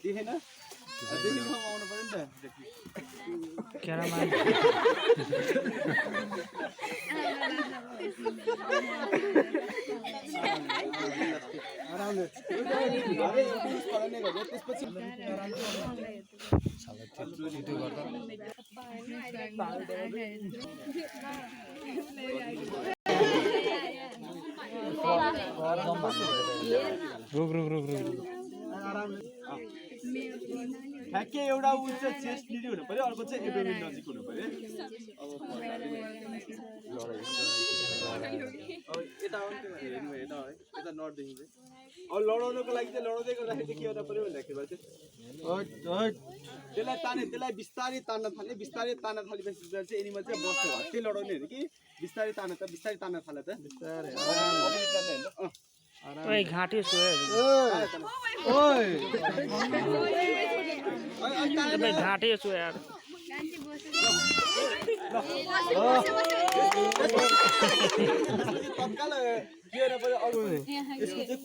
देखेन देख्ने ठाउँमा आउनु पर्यो नि त क्यारामा आरामले त्यसपछि रुक रुक रुक रुक ठ्याक्कै एउटा उ चाहिँ चेस्ट लिडी हुनु पर्यो अर्को चाहिँ एब्डोमेन नजिक हुनु पर्यो अब यता आउनु के हेर्नु यता है यता नर्थ देखिन्छ अब लडाउनको लागि चाहिँ लडाउँदै गर्दाखेरि के गर्नु पर्यो भन्दाखेरि चाहिँ त्यसलाई बिस्तारै तान्न थाल्ने बिस्तारै तान्न थालेपछि चाहिँ एनिमल चाहिँ बस्छ हत्तै लडाउने होइन कि बिस्तारै तान्न थाले त बिस्तारै ओइ घाँटी सोए ओइ तपाईँ घाँटी सो यार तत्काल के गर्नु पर्यो अरु यसको चाहिँ